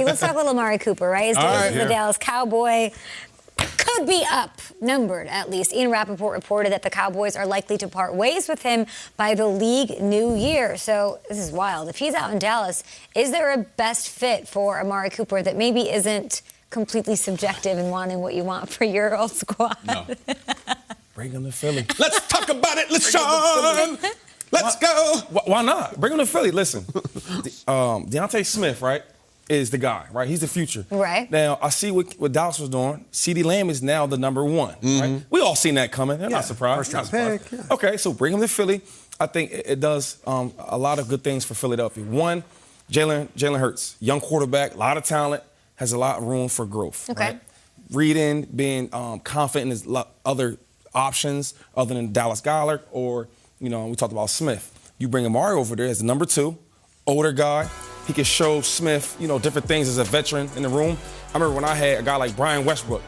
let's talk a little Amari Cooper, right? His days as the Dallas Cowboy could be numbered at least. Ian Rappaport reported that the Cowboys are likely to part ways with him by the league new year. So this is wild. If he's out in Dallas, is there a best fit for Amari Cooper that maybe isn't completely subjective in wanting what you want for your old squad? No. Bring him to Philly. Let's talk about it, LaShawn. Let's go. Why not? Bring him to Philly. Listen, Deontay Smith, right, is the guy, right? He's the future. Right. Now, I see what Dallas was doing. CeeDee Lamb is now the number one, right? We all seen that coming. They're not surprised. First round pick. Yeah. Okay, so bring him to Philly. I think it does a lot of good things for Philadelphia. One, Jalen Hurts, young quarterback, a lot of talent, has a lot of room for growth. Okay. Right? Reading, being confident in his other options other than Dallas Goedert or, we talked about Smith. You bring Amari over there as the number two, older guy. He can show Smith, different things as a veteran in the room. I remember when I had a guy like Brian Westbrook,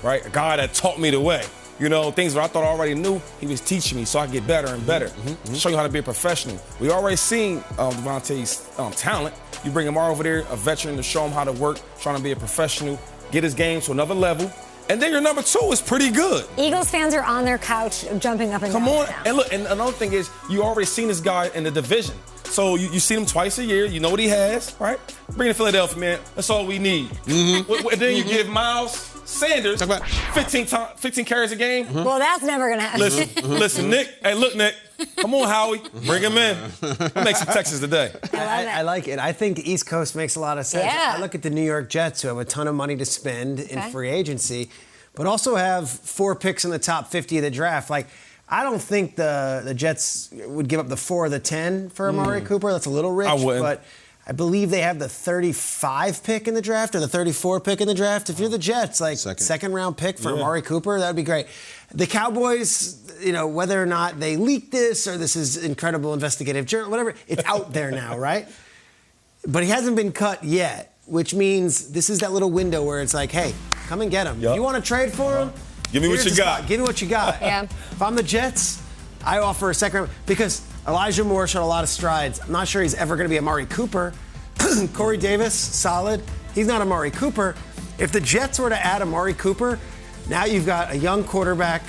right? A guy that taught me the way. Things that I thought I already knew, he was teaching me so I could get better and better. Show you how to be a professional. We already seen Devontae's talent. You bring Amari over there, a veteran, to show him how to work, trying to be a professional, get his game to another level. And then your number two is pretty good. Eagles fans are on their couch jumping up and down. Come on. Now. And look, and another thing is, you already seen this guy in the division. So you see him twice a year. You know what he has, right? Bring him to Philadelphia, man. That's all we need. And then you give Miles Sanders 15 carries a game. Well, that's never going to happen. Listen, Nick. Hey, look, Nick. Come on, Howie. Bring him in. Make some Texas today. I like it. I think the East Coast makes a lot of sense. Yeah. I look at the New York Jets, who have a ton of money to spend in free agency, but also have 4 picks in the top 50 of the draft. I don't think the Jets would give up the 4 or the 10 for Amari Cooper. That's a little rich. I wouldn't. But I believe they have the 35 pick in the draft or the 34 pick in the draft. If you're the Jets, second round pick for Amari Cooper, that would be great. The Cowboys, whether or not they leaked this or this is incredible investigative journal, whatever, it's out there now, right? But he hasn't been cut yet, which means this is that little window where it's like, hey, come and get him. Yep. You want to trade for him? Give me what you got. Give me what you got. Yeah. If I'm the Jets, I offer a second round because Elijah Moore showed a lot of strides. I'm not sure he's ever going to be Amari Cooper. Corey Davis, solid. He's not Amari Cooper. If the Jets were to add Amari Cooper, now you've got a young quarterback.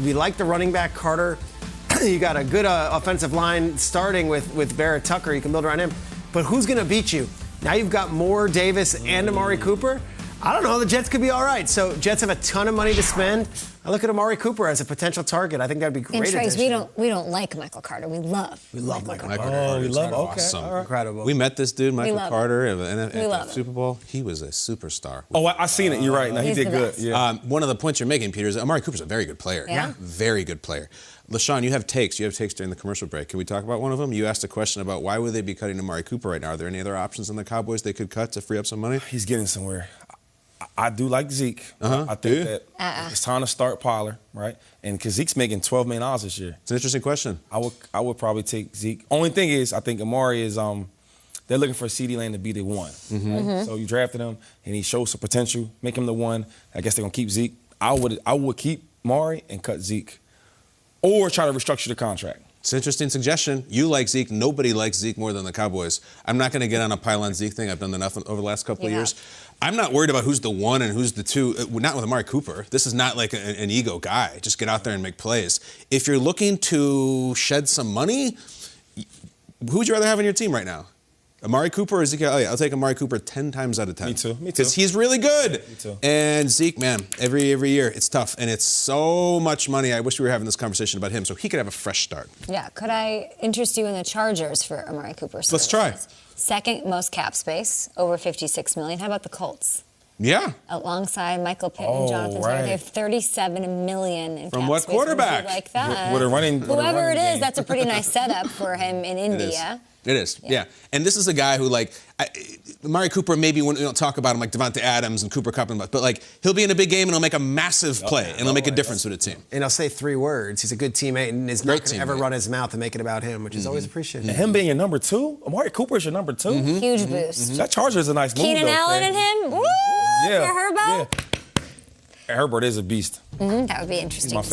We like the running back Carter. You got a good offensive line starting with Barrett Tucker. You can build around him. But who's going to beat you? Now you've got Moore, Davis, and Amari Cooper. I don't know. The Jets could be all right. So Jets have a ton of money to spend. I look at Amari Cooper as a potential target. I think that'd be great. And we don't like Michael Carter. We love Michael Carter. Carter. We love him. Okay. Awesome. All right. Incredible. We met this dude, Michael Carter, at the him. Super Bowl. He was a superstar. Oh, I seen it. You're right. No, he did good. Yeah. One of the points you're making, Peter, is Amari Cooper's a very good player. Yeah. Very good player. LaShawn, you have takes. You have takes during the commercial break. Can we talk about one of them? You asked a question about why would they be cutting Amari Cooper right now. Are there any other options in the Cowboys they could cut to free up some money? He's getting somewhere. I do like Zeke. I think that it's time to start Pollard, right? And because Zeke's making $12 million this year. It's an interesting question. I would probably take Zeke. Only thing is, I think Amari is they're looking for CeeDee Lamb to be the one. Right? So you drafted him, and he shows some potential. Make him the one. I guess they're gonna keep Zeke. I would keep Amari and cut Zeke, or try to restructure the contract. It's an interesting suggestion. You like Zeke. Nobody likes Zeke more than the Cowboys. I'm not going to get on a pile-on Zeke thing. I've done enough over the last couple of years. I'm not worried about who's the one and who's the two. Not with Amari Cooper. This is not like an ego guy. Just get out there and make plays. If you're looking to shed some money, who would you rather have on your team right now? Amari Cooper or Zeke? Oh, yeah, I'll take Amari Cooper 10 times out of 10. Me too. Because he's really good. Me too. And Zeke, man, every year it's tough. And it's so much money. I wish we were having this conversation about him so he could have a fresh start. Yeah. Could I interest you in the Chargers for Amari Cooper? Let's try. Second most cap space, over $56 million. How about the Colts? Yeah. Alongside Michael Pitt and Jonathan Taylor, they have $37 million in From cap what space. quarterback? Like that. Whoever it is, that's a pretty nice setup for him in India. It is, yeah. And this is a guy who, Amari Cooper, maybe when we don't talk about him like Devontae Adams and Cooper Kupp, but he'll be in a big game and he'll make a massive play and he'll make a difference with the team. And I'll say 3 words. He's a good teammate and is not going to ever run his mouth and make it about him, which is always appreciated. And him being your number 2, Amari Cooper is your number 2. Huge boost. That Charger is a nice move. Keenan Allen and him? Woo! Yeah. For Herbo? Yeah. Herbert is a beast. That would be interesting.